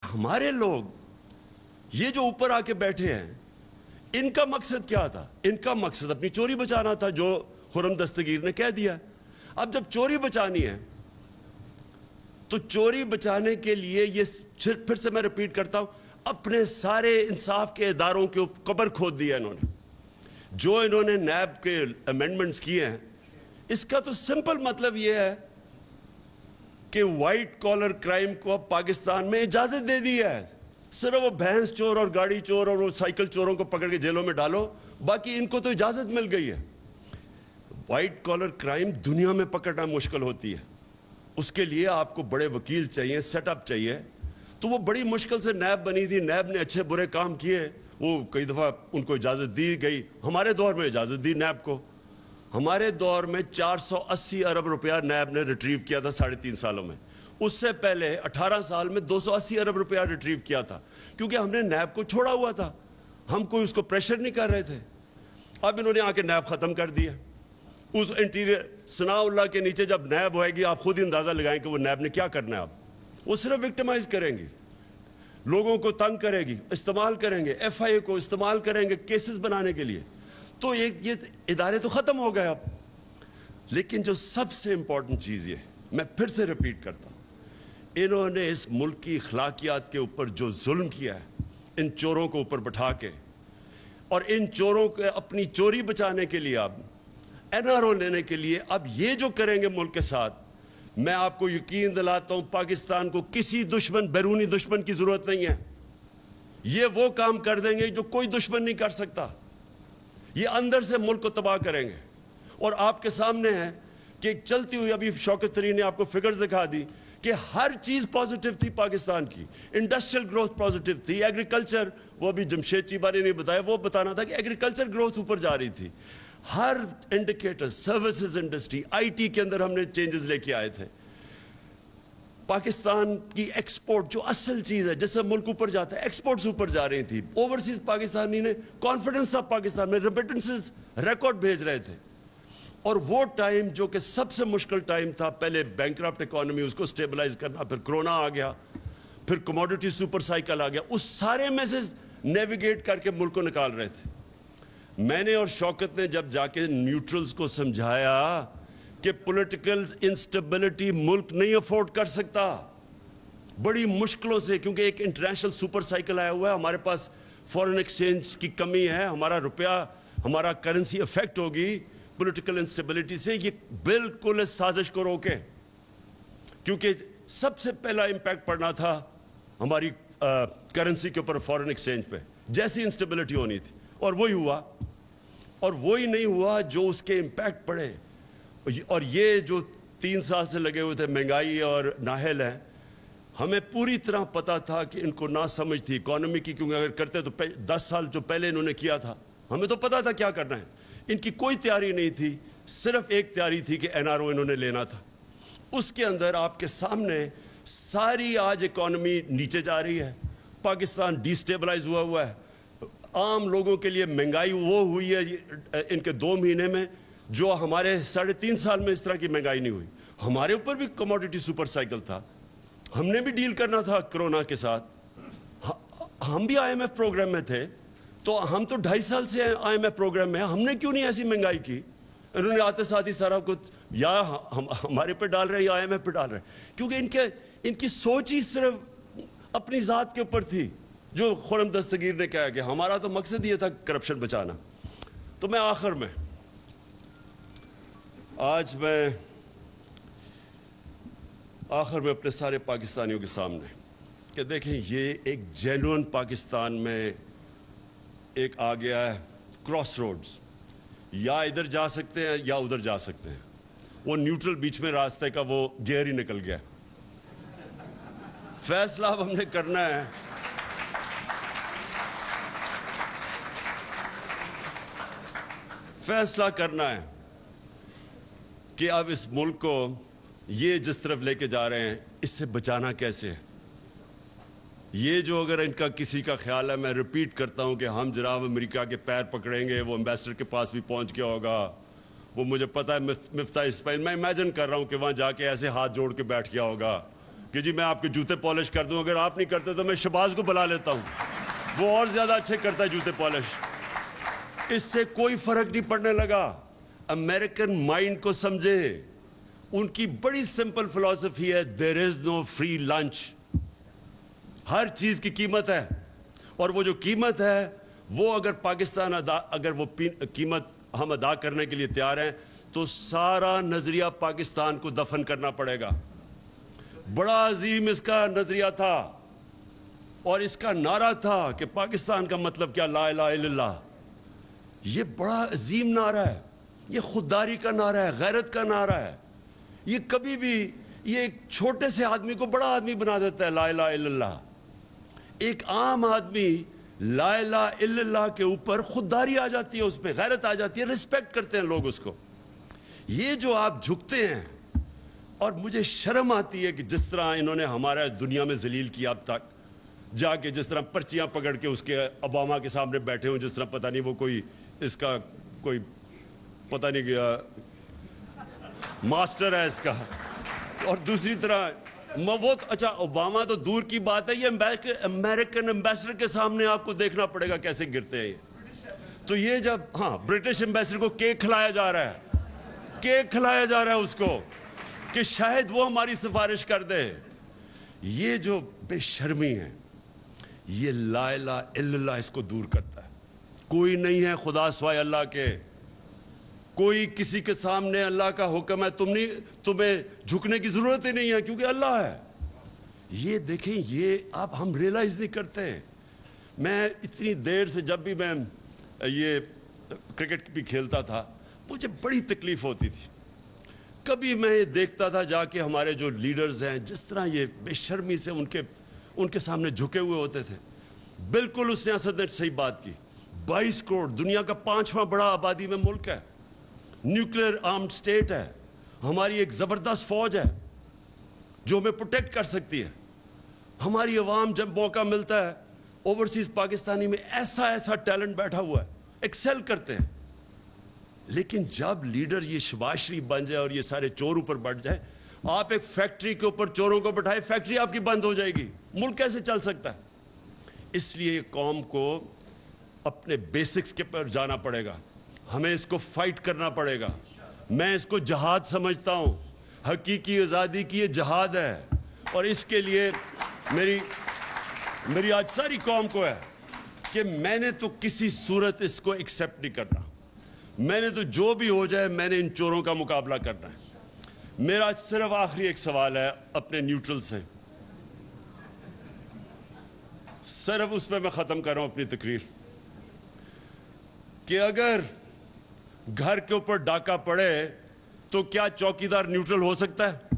हमारे लोग ये जो ऊपर आके बैठे हैं, इनका मकसद क्या था? इनका मकसद अपनी चोरी बचाना था, जो खुर्रम दस्तगीर ने कह दिया। अब जब चोरी बचानी है तो चोरी बचाने के लिए ये फिर से मैं रिपीट करता हूं, अपने सारे इंसाफ के इदारों के कब्र खोद दिया इन्होंने। जो इन्होंने नैब के अमेंडमेंट्स किए हैं, इसका तो सिंपल मतलब ये है कि वाइट कॉलर क्राइम को अब पाकिस्तान में इजाजत दे दी है। सिर्फ वो भैंस चोर और गाड़ी चोर और वो साइकिल चोरों को पकड़ के जेलों में डालो, बाकी इनको तो इजाजत मिल गई है। वाइट कॉलर क्राइम दुनिया में पकड़ना मुश्किल होती है, उसके लिए आपको बड़े वकील चाहिए, सेटअप चाहिए। तो वो बड़ी मुश्किल से नैब बनी थी, नैब ने अच्छे बुरे काम किए, वो कई दफ़ा उनको इजाज़त दी गई। हमारे दौर में इजाज़त दी नैब को। हमारे दौर में 480 अरब रुपया नैब ने रिट्रीव किया था 3.5 सालों में। उससे पहले 18 साल में 280 अरब रुपया रिट्रीव किया था, क्योंकि हमने नैब को छोड़ा हुआ था, हम कोई उसको प्रेशर नहीं कर रहे थे। अब इन्होंने आके नैब ख़त्म कर दिया। उस इंटीरियर सनाउल्लाह के नीचे जब नैब होएगी, आप खुद ही अंदाज़ा लगाएं कि वो नैब ने क्या करना है। अब वो सिर्फ विक्टिमाइज करेंगी, लोगों को तंग करेगी, इस्तेमाल करेंगे, FIA को इस्तेमाल करेंगे केसेस बनाने के लिए। तो ये इदारे तो ख़त्म हो गए अब। लेकिन जो सबसे इंपॉर्टेंट चीज़ ये, मैं फिर से रिपीट करता हूँ, इन्होंने इस मुल्क की अखलाकियात के ऊपर जो जुल्म किया है, इन चोरों को ऊपर बैठा के, और इन चोरों को अपनी चोरी बचाने के लिए, अब NRO लेने के लिए, अब ये जो करेंगे मुल्क के साथ, मैं आपको यकीन दिलाता हूं पाकिस्तान को किसी दुश्मन, बैरूनी दुश्मन की जरूरत नहीं है। ये वो काम कर देंगे जो कोई दुश्मन नहीं कर सकता। ये अंदर से मुल्क को तबाह करेंगे। और आपके सामने है कि चलती हुई, अभी शौकत तरीन ने आपको फिगर्स दिखा दी कि हर चीज पॉजिटिव थी पाकिस्तान की। इंडस्ट्रियल ग्रोथ पॉजिटिव थी, एग्रीकल्चर, वो भी जमशेद चीबानी ने बताया, वो बताना था कि एग्रीकल्चर ग्रोथ ऊपर जा रही थी। हर इंडिकेटर, सर्विसेज इंडस्ट्री, IT के अंदर हमने चेंजेस लेके आए थे। पाकिस्तान की एक्सपोर्ट, जो असल चीज है, जैसे मुल्क ऊपर जाता है, एक्सपोर्ट्स ऊपर जा रही थी। ओवरसीज पाकिस्तानी ने कॉन्फिडेंस था पाकिस्तान में, रेमिटेंसेस रिकॉर्ड भेज रहे थे। और वो टाइम जो कि सबसे मुश्किल टाइम था, पहले बैंकरप्ट इकोनॉमी, उसको स्टेबलाइज करना, फिर कोरोना आ गया, फिर कमोडिटी सुपर साइकिल आ गया, उस सारे में से नेविगेट करके मुल्क को निकाल रहे थे। मैंने और शौकत ने जब जाके न्यूट्रल्स को समझाया कि पॉलिटिकल इंस्टेबिलिटी मुल्क नहीं अफोर्ड कर सकता, बड़ी मुश्किलों से, क्योंकि एक इंटरनेशनल सुपर साइकिल आया हुआ है, हमारे पास फॉरेन एक्सचेंज की कमी है, हमारा रुपया, हमारा करेंसी अफेक्ट होगी पॉलिटिकल इंस्टेबिलिटी से। ये बिल्कुल इस साजिश को रोके, क्योंकि सबसे पहला इंपैक्ट पड़ना था हमारी करेंसी के ऊपर, फॉरेन एक्सचेंज पे, जैसी इंस्टेबिलिटी होनी थी। और वही हुआ, और वही नहीं हुआ जो उसके इंपैक्ट पड़े। और ये जो 3 साल से लगे हुए थे, महंगाई और नाहल है, हमें पूरी तरह पता था कि इनको ना समझ थी इकोनॉमी की, क्योंकि अगर करते तो 10 साल जो पहले इन्होंने किया था, हमें तो पता था क्या करना है। इनकी कोई तैयारी नहीं थी, सिर्फ एक तैयारी थी कि NRO इन्होंने लेना था। उसके अंदर आपके सामने सारी आज इकोनॉमी नीचे जा रही है, पाकिस्तान डिस्टेबलाइज हुआ है। आम लोगों के लिए महंगाई वो हुई है इनके 2 महीने में, जो हमारे 3.5 साल में इस तरह की महंगाई नहीं हुई। हमारे ऊपर भी कमोडिटी सुपर साइकिल था, हमने भी डील करना था कोरोना के साथ। हम भी IMF प्रोग्राम में थे, तो हम तो 2.5 साल से IMF प्रोग्राम में, हमने क्यों नहीं ऐसी महंगाई की? इन्होंने आते साथ ही सारा कुछ या हमारे पे डाल रहे हैं या IMF पे डाल रहे हैं, क्योंकि इनकी सोच ही सिर्फ अपनी ज़ात के ऊपर थी। जो खुर्रम दस्तगीर ने कहा कि हमारा तो मकसद ये था करप्शन बचाना। तो मैं आखिर में अपने सारे पाकिस्तानियों के सामने कि देखें, ये एक जेन्युइन पाकिस्तान में एक आ गया है क्रॉस रोड्स, या इधर जा सकते हैं या उधर जा सकते हैं। वो न्यूट्रल बीच में रास्ते का वो गियर ही निकल गया। फैसला अब हमने करना है, फैसला करना है कि अब इस मुल्क को ये जिस तरफ लेके जा रहे हैं, इससे बचाना कैसे है। ये जो अगर इनका किसी का ख्याल है, मैं रिपीट करता हूं कि हम जनाब अमेरिका के पैर पकड़ेंगे, वो एम्बेसडर के पास भी पहुंच गया होगा, वो मुझे पता है, मिफ्ता इस्माइल, मैं इमेजिन कर रहा हूं कि वहां जाके ऐसे हाथ जोड़ के बैठ गया होगा کہ جی میں آپ کے جوتے پالش کر دوں, اگر آپ نہیں کرتے تو میں شہباز کو بلا لیتا ہوں, وہ اور زیادہ اچھے کرتا ہے جوتے پالش. اس سے کوئی فرق نہیں پڑنے لگا. امریکن مائنڈ کو سمجھے, ان کی بڑی سمپل فلسفی ہے, دیر از نو فری لنچ. ہر چیز کی قیمت ہے, اور وہ جو قیمت ہے وہ اگر پاکستان اگر وہ قیمت ہم ادا کرنے کے لیے تیار ہیں تو سارا نظریہ پاکستان کو دفن کرنا پڑے گا. بڑا عظیم اس کا نظریہ تھا, اور اس کا نعرہ تھا کہ پاکستان کا مطلب کیا, لا الہ الا اللہ. یہ بڑا عظیم نعرہ ہے, یہ خودداری کا نعرہ ہے, غیرت کا نعرہ ہے. یہ کبھی بھی یہ ایک چھوٹے سے آدمی کو بڑا آدمی بنا دیتا ہے, لا الہ الا اللہ. ایک عام آدمی لا الہ الا اللہ کے اوپر خودداری آ جاتی ہے, اس پہ غیرت آ جاتی ہے, رسپیکٹ کرتے ہیں لوگ اس کو. یہ جو آپ جھکتے ہیں, اور مجھے شرم آتی ہے کہ جس طرح انہوں نے ہمارا دنیا میں ذلیل کیا اب تک, جا کے جس طرح پرچیاں پکڑ کے اس کے اوباما کے سامنے بیٹھے ہوں, جس طرح پتہ نہیں وہ کوئی اس کا کوئی پتہ نہیں کیا ماسٹر ہے اس کا. اور دوسری طرح وہ اچھا اوباما تو دور کی بات ہے, یہ امریکن ایمبیسڈر کے سامنے آپ کو دیکھنا پڑے گا کیسے گرتے ہیں یہ. تو یہ جب برٹش ایمبیسڈر کو کیک کھلایا جا رہا ہے, کیک کھلایا جا رہا ہے اس کو کہ شاید وہ ہماری سفارش کر دے. یہ جو بے شرمی ہے, یہ لا الہ الا اللہ اس کو دور کرتا ہے. کوئی نہیں ہے خدا سوائے اللہ کے, کوئی کسی کے سامنے اللہ کا حکم ہے, تمہیں جھکنے کی ضرورت ہی نہیں ہے کیونکہ اللہ ہے. یہ دیکھیں, یہ اب ہم ریلائز نہیں کرتے. میں اتنی دیر سے جب بھی میں یہ کرکٹ بھی کھیلتا تھا مجھے بڑی تکلیف ہوتی تھی. کبھی میں یہ دیکھتا تھا جا کے ہمارے جو لیڈرز ہیں جس طرح یہ بے شرمی سے ان کے سامنے جھکے ہوئے ہوتے تھے. بالکل اس سیاست نے صحیح بات کی. 22 کروڑ, دنیا کا 5واں بڑا آبادی میں ملک ہے, نیوکلیر آرمڈ سٹیٹ ہے, ہماری ایک زبردست فوج ہے جو ہمیں پروٹیکٹ کر سکتی ہے. ہماری عوام جب موقع ملتا ہے, اوورسیز پاکستانی میں ایسا ٹیلنٹ بیٹھا ہوا ہے, ایکسل کرتے ہیں. لیکن جب لیڈر یہ شہباز شریف بن جائے اور یہ سارے چور اوپر بڑھ جائے, آپ ایک فیکٹری کے اوپر چوروں کو بٹھائے, فیکٹری آپ کی بند ہو جائے گی. ملک کیسے چل سکتا ہے؟ اس لیے قوم کو اپنے بیسکس کے پر جانا پڑے گا, ہمیں اس کو فائٹ کرنا پڑے گا. میں اس کو جہاد سمجھتا ہوں, حقیقی آزادی کی یہ جہاد ہے. اور اس کے لیے میری آج ساری قوم کو ہے کہ میں نے تو کسی صورت اس کو ایکسیپٹ نہیں کرنا. میں نے تو جو بھی ہو جائے میں نے ان چوروں کا مقابلہ کرنا ہے. میرا صرف آخری ایک سوال ہے اپنے نیوٹرل سے, صرف اس پہ میں ختم کر رہا ہوں اپنی تقریر, کہ اگر گھر کے اوپر ڈاکہ پڑے تو کیا چوکیدار نیوٹرل ہو سکتا ہے؟